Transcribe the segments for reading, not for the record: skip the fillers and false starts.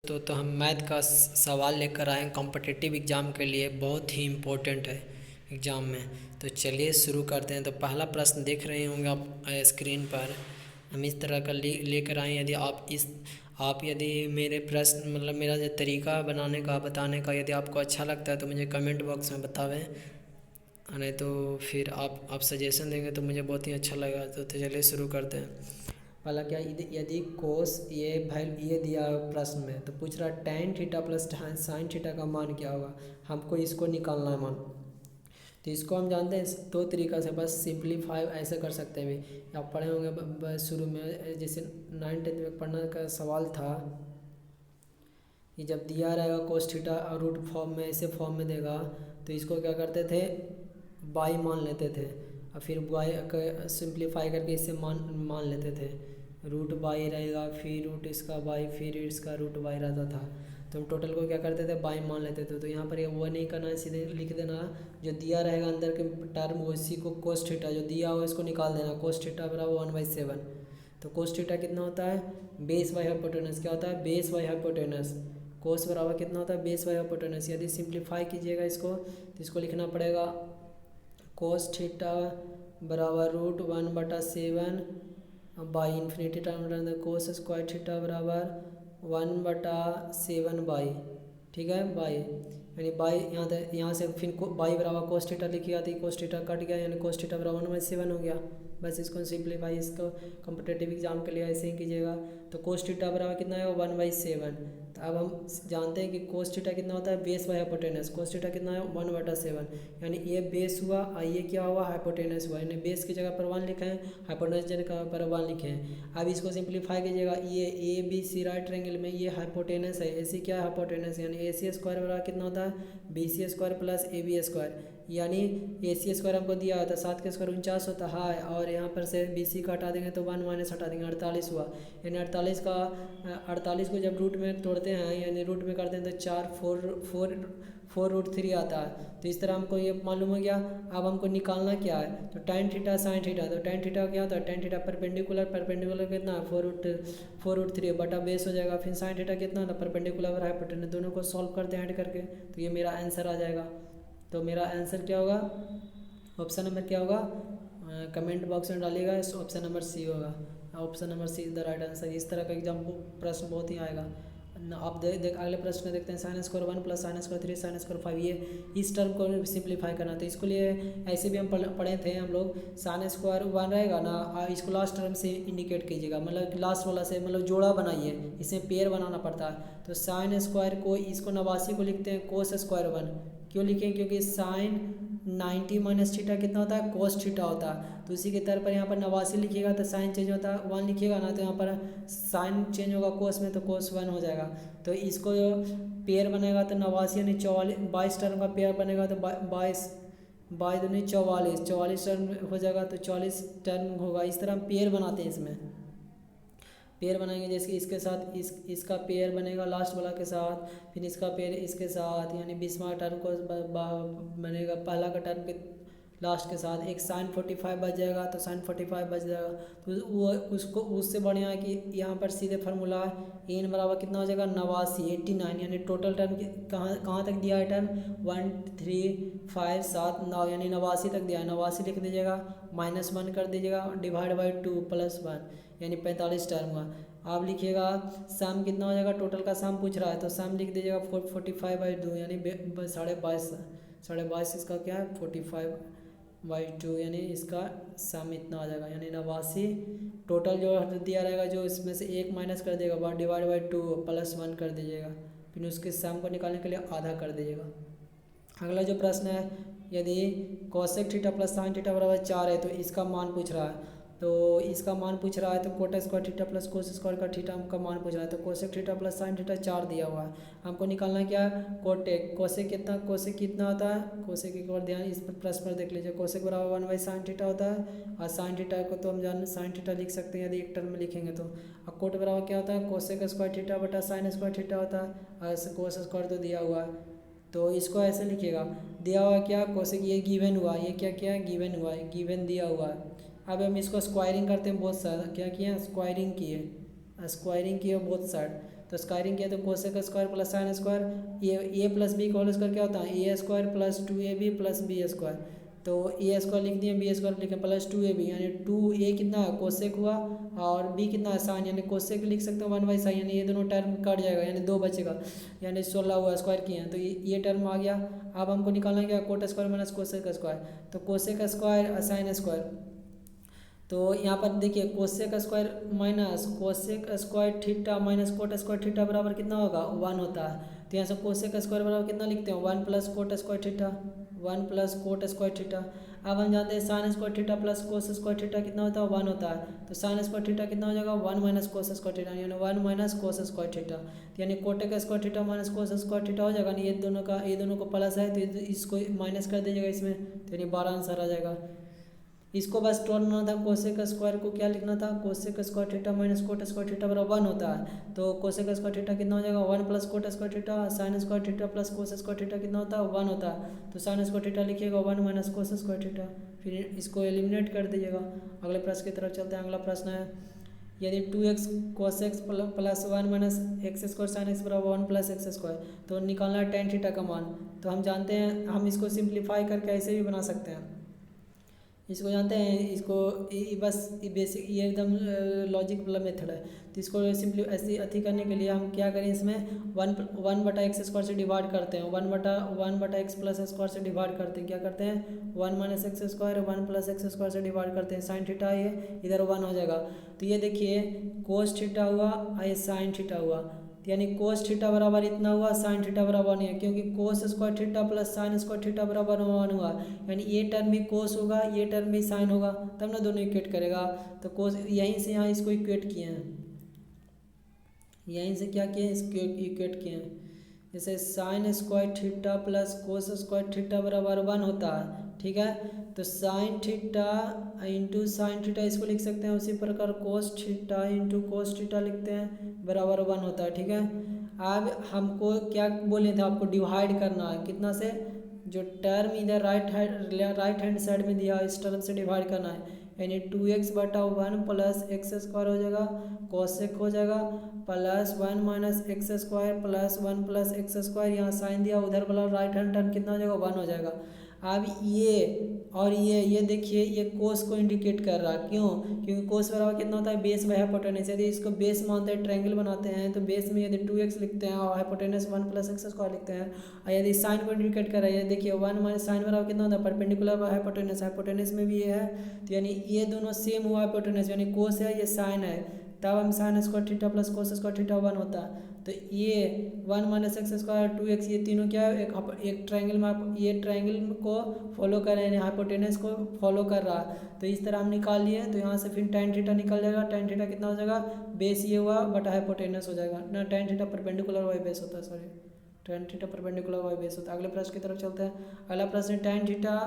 तो हम मैथ का सवाल लेकर आए हैं कॉम्पिटिटिव एग्ज़ाम के लिए, बहुत ही इम्पोर्टेंट है एग्ज़ाम में। तो चलिए शुरू करते हैं। तो पहला प्रश्न देख रहे होंगे आप स्क्रीन पर। हम इस तरह का लेकर आए। यदि मेरे प्रश्न मतलब मेरा जो तरीका बनाने का बताने का यदि आपको अच्छा लगता है तो मुझे कमेंट बॉक्स में बतावें, नहीं तो फिर आप सजेशन देंगे तो मुझे बहुत ही अच्छा लगेगा। तो चलिए शुरू करते हैं। पहला क्या, यदि कोस ये दिया प्रश्न में तो पूछ रहा है tan theta plus sine theta का मान क्या होगा। हमको इसको निकालना है मान। तो इसको हम जानते हैं दो तरीका से, बस सिंपलीफाई ऐसे कर सकते हैं। भी आप पढ़े होंगे शुरू में, जैसे 9th में पढ़ने का सवाल था कि जब दिया रहेगा कोस थीटा और रूट फॉर्म में, ऐसे फॉर्म में देगा तो इसको क्या करते थे, बाई मान लेते थे और फिर बाई सिंप्लीफाई करके इससे मान लेते थे। रूट बाई रहेगा, फिर रूट इसका बाई, फिर इसका रूट बाई रहता था। तो हम टोटल को क्या करते थे, बाई मान लेते थे। तो यहाँ पर ये वो नहीं करना है, सीधे लिख देना जो दिया रहेगा अंदर के टर्म उसी को कोस थीटा जो दिया हो इसको निकाल देना। कोस थीटा बराबर 1/7। तो कोस थीटा कितना होता है, बेस बाई हाइपोटेनस। क्या होता है, बेस बाई हाइपोटेनस। कोस बराबर कितना होता है, बेस बाई हाइपोटेनस। यदि सिंप्लीफाई कीजिएगा इसको तो इसको लिखना पड़ेगा कोस थीटा बराबर √1/7 by infinity term cos square theta बराबर 1/7 बाई, ठीक है, बाई यानी बाई यहाँ से फिर बाई बराबर कोस थीटा लिखिएगा तो कोस थीटा कट गया यानी कोस थीटा बराबर 1/7 हो गया। बस इसको सिंप्लीफाई, इसको कॉम्पिटिटिव एग्जाम के लिए ऐसे ही कीजिएगा। तो कोस थीटा बराबर कितना है, 1/7। तो अब हम जानते हैं कि कोस थीटा कितना होता है, base by hypotenuse. Cos theta कितना है, 1/7 यानी ये बेस हुआ और ये क्या हुआ, हाइपोटेनस हुआ। यानी बेस की जगह पर 1 लिखे हैं, हाइपोटेनस की जगह पर 1 लिखे हैं। अब इसको सिंप्लीफाई कीजिएगा, ये A B C right triangle में ये हाइपोटेनस है, ए सी क्या है, हाइपोटेनस। यानी ए सी स्क्वायर बराबर कितना होता है, B C square plus A B square. यानी ए सी स्क्वायर हमको दिया होता है 7 का स्क्वायर 49 होता है, और यहाँ पर से बी सी का हटा देंगे तो 1 माइनस हटा देंगे 48 हुआ। यानी 48 को जब रूट में तोड़ते हैं यानी रूट में करते हैं तो 4√3 आता है। तो इस तरह हमको ये मालूम हो गया। अब हमको निकालना क्या है, तो tan थीटा साइन थीटा। तो tan थीटा क्या होता है, tan थीटा परपेंडिकुलर कितना है, 4√3 बटा बेस हो जाएगा। फिर साइन थीटा कितना होता है, परपेंडिकुलर हाइपोटेनस। दोनों को सॉल्व करते हैं ऐड करके, तो ये मेरा आंसर आ जाएगा। तो मेरा आंसर क्या होगा, ऑप्शन नंबर क्या होगा, कमेंट बॉक्स में डालिएगा। इस ऑप्शन नंबर सी होगा। Option number C is the right answer. इस तरह का एग्जाम प्रश्न बहुत ही आएगा। आप देख अगले प्रश्न में देखते हैं, sine square 1 plus sine square 3 sine square 5। ये इस टर्म को सिंप्लीफाई करना। तो इसके लिए ऐसे भी हम पढ़े थे हम लोग, साइन स्क्वायर 1 रहेगा ना, इसको लास्ट टर्म से इंडिकेट कीजिएगा, मतलब लास्ट वाला से मतलब जोड़ा बनाइए, इसमें पेयर बनाना पड़ता है। तो साइन स्क्वायर को इसको 89 को लिखते हैं कोस स्क्वायर 1। क्यों लिखें, क्योंकि साइन 90 माइनस थीटा कितना होता है, कोस थीटा होता है। तो उसी के तरह पर यहाँ पर 89 लिखिएगा तो साइन चेंज होता है, 1 लिखिएगा ना तो यहाँ पर साइन चेंज होगा कोस में, तो कोस 1 हो जाएगा। तो इसको पेयर बनेगा तो 89 यानी 22 टर्म का पेयर बनेगा तो 22 22 दूनी 44 टर्म हो जाएगा, तो 40 टर्म होगा। इस तरह हम पेयर बनाते हैं, इसमें पेयर बनाएंगे। जैसे इसके साथ इसका पेयर बनेगा लास्ट वाला के साथ, फिर इसका पेयर इसके साथ, यानी 20वां टर्म को बनेगा पहला का टर्म के लास्ट के साथ। एक साइन 45 बच जाएगा तो साइन 45 बच जाएगा। तो वो उसको उससे बढ़िया है कि यहाँ पर सीधे फार्मूला एन बराबर कितना हो जाएगा, 89 89। यानी टोटल टर्म कहाँ कहाँ तक दिया है टर्म, 1 3 5 7 9 यानी 89 तक दिया है। 89 लिख दीजिएगा, -1 कर दीजिएगा, डिवाइड बाई 2 +1 यानी 45 टर्म हुआ। आप लिखिएगा सम कितना हो जाएगा, टोटल का सम पूछ रहा है तो सम लिख दीजिएगा 45/2 यानी 22.5 इसका क्या है 45/2 यानी इसका सम इतना आ जाएगा, यानी 89। टोटल जो दिया रहेगा जो इसमें से एक माइनस कर देगा, डिवाइड बाई 2 +1 कर दीजिएगा, फिर उसके सम को निकालने के लिए आधा कर दीजिएगा। अगला जो प्रश्न है, यदि cosec theta plus sine theta बराबर 4 है तो इसका मान पूछ रहा है। तो इसका मान पूछ रहा है तो coat square theta plus cos square का थीटा का मान पूछ रहा है। तो cosec theta plus sine theta 4 दिया हुआ है, हमको निकालना क्या है, कोटेक। कोसेक कितना होता है, कोसेक एक बार ध्यान इस प्रश्न पर देख लीजिए। कोसेक बराबर 1/sin थीटा होता है, और साइन थीटा को तो हम जान साइन थीटा लिख सकते हैं यदि एक टर्म में लिखेंगे तो। और कोट बराबर क्या होता है, कोसेक स्क्वायर थीटा बटा साइन स्क्वायर थीटा होता है, और कोस स्क्वायर तो दिया हुआ है। तो इसको ऐसे लिखिएगा, दिया हुआ क्या, कोसेक ये गिवन हुआ, ये क्या क्या गिवन हुआ है, गिवन दिया हुआ है। अब हम इसको स्क्वायरिंग करते हैं, बहुत सारा क्या किए, स्क्वायरिंग किए बोथ साइड। तो स्क्वायरिंग किया तो cosec square plus sine square, A plus B का होल स्क्वायर क्या होता है A square plus 2ab plus B square, तो ए स्क्वायर लिख दिए बी स्क्वायर लिखे प्लस 2ab यानी 2a कितना है कोसेक हुआ और बी कितना है साइन, यानी कोसेक लिख सकते हो 1/साइन, यानी ये दोनों टर्म कट जाएगा यानी 2 बचेगा, यानी 16 हुआ स्क्वायर किए हैं तो ये टर्म आ गया। अब हमको निकालना है क्या coat square minus cosec square, तो कोसेक स्क्वायर साइन स्क्वायर, तो यहाँ पर देखिए cosec square minus cosec square theta minus cot square theta बराबर कितना होगा 1 होता है, तो यहाँ से कोसेक स्क्वायर बराबर कितना लिखते हैं 1 plus coat square theta, 1 plus coat square theta. अब हम जानते हैं sine square theta plus cos square theta कितना होता है 1 होता है, तो साइन स्क्वायर थीटा कितना हो जाएगा 1 माइनस कोस स्क्वायर थीटा यानी 1 माइनस कोस स्क्वायर थीटा, यानी Kotak square theta minus cos square theta हो जाएगा, ये दोनों को प्लस है तो इसको माइनस कर दीजिएगा इसमें, तो यानी 12 आंसर आ जाएगा। इसको बस तोड़ना था, कोसेक स्क्वायर को क्या लिखना था cosec square theta minus cot square theta बराबर 1 होता है, तो कोसेक स्क्वायर थीटा कितना हो जाएगा 1 plus coat square theta, sine square theta plus cos square theta कितना होता है 1 होता है, तो साइन स्क्वायर थीटा लिखिएगा 1 माइनस कोस स्क्वायर थीटा, फिर इसको एलिमिनेट कर दीजिएगा। अगले प्रश्न की तरफ चलते हैं। अगला प्रश्न है यदि 2x cos x plus 1 minus x square sine x बराबर 1 प्लस एक्स स्क्वायर, तो निकालना है टेन थीटा का मान, तो हम जानते हैं हम इसको सिंप्लीफाई करके ऐसे भी बना सकते हैं, इसको जानते हैं इसको बस बेसिक ये एकदम लॉजिक वाला मेथड है, तो इसको सिंपली ऐसी अति करने के लिए हम क्या करें इसमें 1 बटा एक्स स्क्वायर से डिवाइड करते हैं, 1 बटा एक्स प्लस स्क्वायर से डिवाइड करते हैं, क्या करते हैं 1 minus x square 1 plus x square से डिवाइड करते हैं, साइन थीटा ये इधर 1 हो जाएगा, तो ये देखिए कोस थीटा हुआ और ये साइन थीटा हुआ, यानी कोस थीटा बराबर इतना हुआ साइन थीटा बराबर नहीं है, क्योंकि cos square theta plus sine square theta बराबर 1 हुआ, यानी ये टर्म भी कोस होगा ये टर्म भी साइन होगा, तब ना दोनों इक्वेट करेगा, तो कोस यहीं से यहाँ इसको इक्वेट किए हैं, यहीं से क्या किए हैं इसको इक्वेट किए हैं, जैसे sine square theta plus cos square theta बराबर 1 होता है, ठीक है, तो sine theta into sine theta इसको लिख सकते हैं, उसी प्रकार cos theta into cos theta लिखते हैं बराबर 1 होता है, ठीक है। अब हमको क्या बोले थे आपको डिवाइड करना है कितना से, जो टर्म इधर राइट हैंड साइड में दिया इस टर्म से डिवाइड करना है, यानी 2x बटा 1 प्लस एक्स स्क्वायर हो जाएगा कोसेक हो जाएगा plus 1 minus x square plus 1 plus x square, यहाँ साइन दिया उधर वाला राइट हैंड टर्म कितना हो जाएगा 1 हो जाएगा। अब ये और ये देखिए ये कोस को इंडिकेट कर रहा है, क्यों, क्योंकि कोस बराबर कितना होता है बेस बाय हाइपोटेनस, यदि इसको बेस मानते हैं ट्रायंगल बनाते हैं तो बेस में यदि 2x लिखते हैं और हाइपोटेनस 1 प्लस एक्स स्क्वायर लिखते हैं, और यदि साइन को इंडिकेट कर रहा है देखिए 1 माइनस साइन बराबर कितना होता है परपेंडिकुलर बाय हाइपोटेनस, हाइपोटेनस में भी ये है, तो यानी ये दोनों सेम हुआ हाइपोटेनस, यानी कोस है ये साइन है, तब हम sine square theta plus cos square theta 1 होता है, तो ये 1 माइनस एक्स स्क्वायर 2x ये तीनों क्या है एक ट्रायंगल में, ये ट्रायंगल को फॉलो कर रहे हैं हाइपोटेनस को फॉलो कर रहा है, तो इस तरह हम निकाल लिए, तो यहाँ से फिर tan थीटा निकल जाएगा, tan थीटा कितना हो जाएगा बेस ये हुआ बटा हाइपोटेनस हो जाएगा ना, tan theta perpendicular by base होता है, sorry tan theta perpendicular by base होता है। अगले प्रश्न की तरफ चलते हैं। अगला प्रश्न tan theta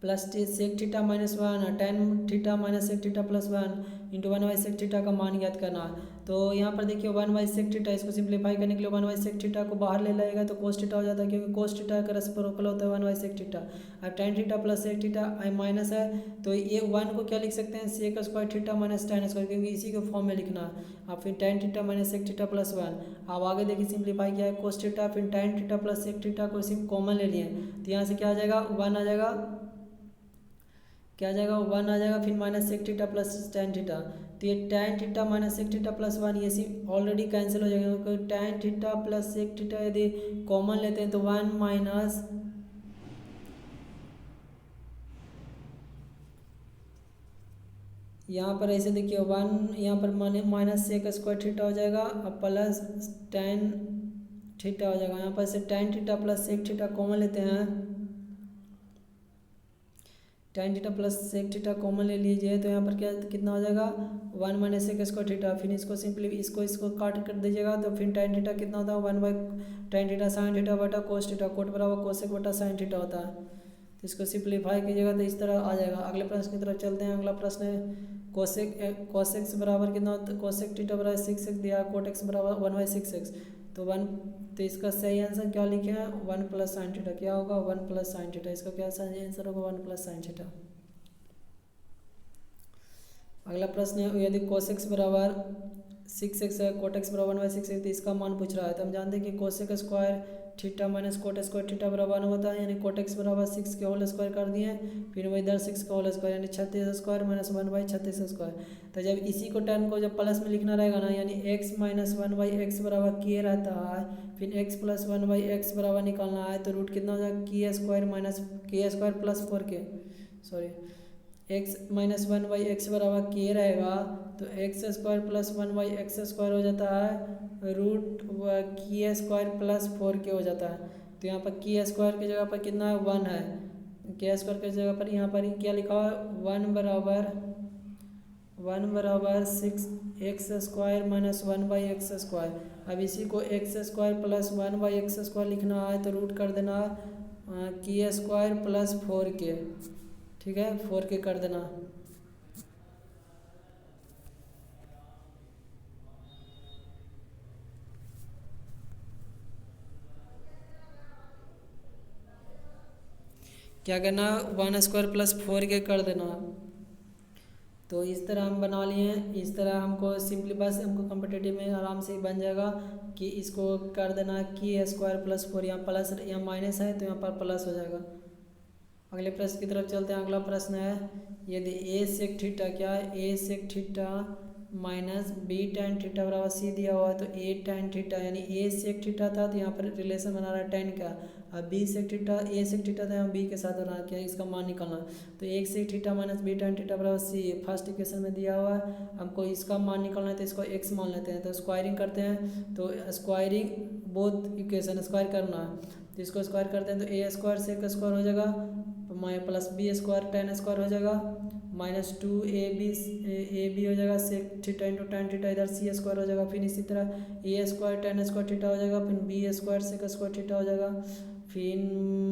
plus sec theta minus 1 tan theta minus sec theta plus 1 into 1 by sec theta का मान ज्ञात करना, तो यहाँ पर देखिए 1 बाई सेक थीटा इसको सिंप्लीफाई करने के लिए 1 बाई सेक थीटा को बाहर ले लाएगा तो कोस थीटा हो जाता है, क्योंकि कोस थीटा का रेसिप्रोकल होता है 1 बाई सेक थीटा, अब tan theta plus sec theta minus है तो ये 1 को क्या लिख सकते हैं sec square theta minus tan square, क्योंकि इसी के फॉर्म में लिखना है, अब फिर tan theta minus sec theta plus 1, अब आगे देखिए सिंप्लीफाई किया है कोस थीटा फिर tan theta plus sec theta को सिर्फ कॉमन ले लिए, तो यहाँ से क्या आ जाएगा 1 आ जाएगा, क्या आ जाएगा 1 आ जाएगा, फिर minus sec theta plus tan theta, तो ये tan theta minus sec theta plus 1 ये सिर्फ ऑलरेडी कैंसिल हो जाएगा, क्योंकि tan theta plus sec theta यदि कॉमन लेते हैं तो 1 माइनस यहाँ पर ऐसे देखिए 1 यहाँ पर माइनस सेक स्क्वायर थीटा हो जाएगा और प्लस tan थीटा हो जाएगा, यहाँ पर से tan theta plus sec theta common लेते हैं, tan theta plus sec theta common ले लीजिए तो यहाँ पर क्या कितना हो जाएगा 1 माइनस सेक स्क्वायर थीटा, फिर इसको सिंपली इसको काट कर दीजिएगा तो फिर tan थीटा कितना होता है 1 by tan theta sine theta बटा कोस थीटा, कोट बराबर कोसेक बटा साइन थीटा होता है, तो इसको सिंप्लीफाई कीजिएगा तो इस तरह आ जाएगा। अगले प्रश्न की तरफ चलते हैं। अगला प्रश्न है कोसेक बराबर कितना होता है, कोसेक थीटा बराबर 6x दिया, कोट एक्स बराबर 1 बाई 6x, तो 1 तो इसका सही आंसर क्या लिखे हैं 1 प्लस साइन थीटा, क्या होगा 1 प्लस साइन थीटा, इसका क्या सही आंसर होगा 1 प्लस साइन थीटा। अगला प्रश्न है यदि कोसेक्स बराबर 6x है, कोट एक्स बराबर 1/6 है, तो इसका मान पूछ रहा है। तो हम जानते हैं कि cosec square theta minus cot square theta बराबर 1 होता है, यानी कोट एक्स बराबर 6 के होल स्क्वायर कर दिए, फिर वही इधर 6 का होल स्क्वायर यानी 36 स्क्वायर माइनस 1/36 स्क्वायर। तो जब इसी को टर्म को जब प्लस में लिखना रहेगा ना, यानी x माइनस 1/x बराबर के रहता है, फिर x प्लस 1/x बराबर निकालना है, तो रूट कितना हो जाएगा के स्क्वायर माइनस के square plus 4k, sorry x minus 1/x बराबर के रहेगा, तो x square plus 1/x square हो जाता है रूट के स्क्वायर प्लस 4k हो जाता है। तो यहाँ पर के स्क्वायर की जगह पर कितना है 1 है, के स्क्वायर की जगह पर यहाँ पर क्या लिखा हुआ है 1 बराबर 6x square minus 1/x square. अब इसी को x square plus 1/x square लिखना है, तो रूट कर देना के स्क्वायर प्लस 4k, ठीक है 4k कर देना। क्या करना 1 स्क्वायर प्लस 4k कर देना। तो इस तरह हम बना लिए हैं, इस तरह हमको सिंपली बस हमको कॉम्पिटिटिव में आराम से बन जाएगा कि इसको कर देना के स्क्वायर प्लस 4, यहाँ प्लस यहाँ माइनस है तो यहाँ पर प्लस हो जाएगा। अगले प्रश्न की तरफ चलते हैं। अगला प्रश्न है यदि ए सेक थीटा क्या है, A sec theta minus B tan theta बराबर सी दिया हुआ है, तो ए tan थीटा यानी ए सेक थीटा था तो यहाँ पर रिलेशन बना रहा है tan का, अब बी सेक थीटा ए सेक थीटा था यहाँ बी के साथ बना क्या इसका मान निकालना, तो एक sec theta minus B tan theta बराबर सी फर्स्ट इक्वेशन में दिया हुआ है, हमको इसका मान निकालना है तो इसको x मान लेते हैं, तो स्क्वायरिंग करते हैं, तो स्क्वायरिंग बोथ इक्वेशन स्क्वायर करना है, तो इसको स्क्वायर करते हैं तो ए स्क्वायर सेक स्क्वायर हो जाएगा plus B square tan square हो जाएगा माइनस 2ab हो जाएगा sec theta into tan theta, इधर सी स्क्वायर हो जाएगा, फिर इसी तरह A square tan square theta हो जाएगा, फिर B square sec square theta हो जाएगा, फिर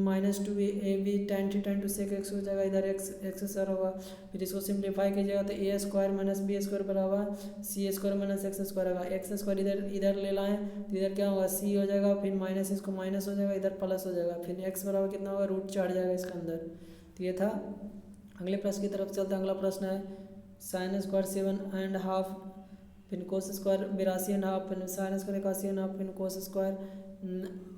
minus 2ab tan theta into sec X हो जाएगा, इधर एक्स स्क्वायर होगा, फिर इसको सिंप्लीफाई कीजिएगा तो A square minus B square बराबर सी स्क्वायर माइनस एक्स स्क्वायर होगा, एक्स स्क्वायर इधर ले लाएँ तो इधर क्या होगा सी हो जाएगा, फिर माइनस इसको माइनस हो जाएगा, इधर प्लस हो जाएगा, फिर एक्स बराबर कितना होगा रूट चढ़ जाएगा इसके अंदर। तो ये था। अगले प्रश्न की तरफ चलते हैं। अगला प्रश्न है साइन स्क्वायर 7.5 फिर कोस स्क्वायर 82.5 फिर साइन स्क्वायर 81.5 फिर कोस स्क्वायर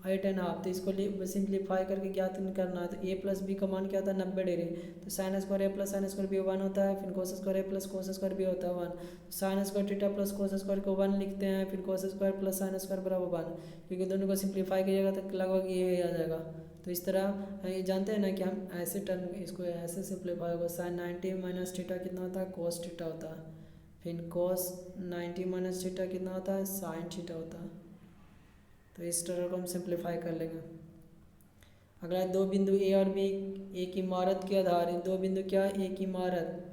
8.5, तो इसको सिंप्लीफाई करके ज्ञात करना है, तो ए प्लस बी का मान क्या होता है 90 डिग्री, तो sign square A plus sine square B 1 होता है, फिर cos square A plus cos square B होता है 1, sine square theta plus cos square को 1 लिखते हैं, फिर cos square plus sine square बराबर 1, क्योंकि दोनों को सिंप्लीफाई कीजिएगा तो लगभग ये आ जाएगा। तो इस तरह ये जानते हैं ना कि हम ऐसे टर्म इसको ऐसे सिंप्लीफाई होगा, साइन 90 माइनस थीटा कितना होता है कोस थीटा होता है, फिर कोस 90 माइनस थीटा कितना होता है साइन थीटा होता है। तो इस तरह को हम सिंप्लीफाई कर लेंगे। अगला दो बिंदु ए और बी एक इमारत के आधार है, दो बिंदु क्या एक इमारत,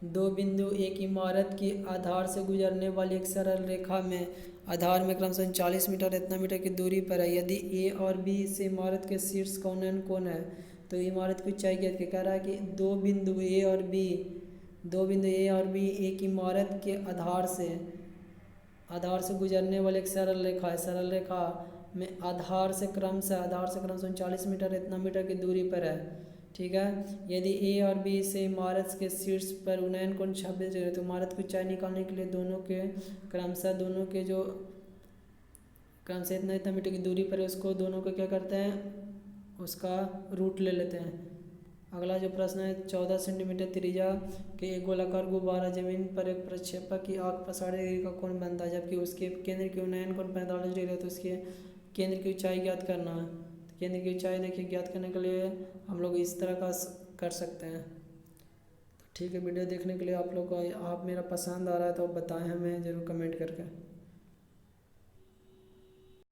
दो बिंदु एक इमारत के आधार से गुजरने वाली एक सरल रेखा में आधार में क्रमशः 40 मीटर इतना मीटर की दूरी पर है, यदि ए और बी से इमारत के शीर्ष का उन्नयन कोण है तो इमारत की ऊंचाई क्या कह रहा है कि दो बिंदु ए और बी एक इमारत के आधार से गुजरने वाली एक सरल रेखा है, सरल रेखा में आधार से क्रमशः 39 मीटर इतना मीटर की दूरी पर है, ठीक है। यदि ए और बी से इमारत के शीर्ष पर उन्नयन कोण 26 डिग्री, तो इमारत की ऊंचाई निकालने के लिए दोनों के क्रमशः इतना मीटर की दूरी पर है, उसको दोनों को क्या करते हैं उसका रूट ले लेते हैं। अगला जो प्रश्न है 14 सेंटीमीटर त्रिज्या के एक गोलाकार गुब्बारा जमीन पर एक प्रक्षेपक की आग पर 60 डिग्री का कोण बनता है, जबकि उसके केंद्र की उन्नयन कोण 45 डिग्री है, तो उसके केंद्र की ऊंचाई ज्ञात करना है। तो केंद्र की ऊंचाई देखिए ज्ञात करने के लिए हम लोग इस तरह का कर सकते हैं। तो ठीक है, वीडियो देखने के लिए आप लोग को आप मेरा पसंद आ रहा है तो बताएं हमें ज़रूर कमेंट करके।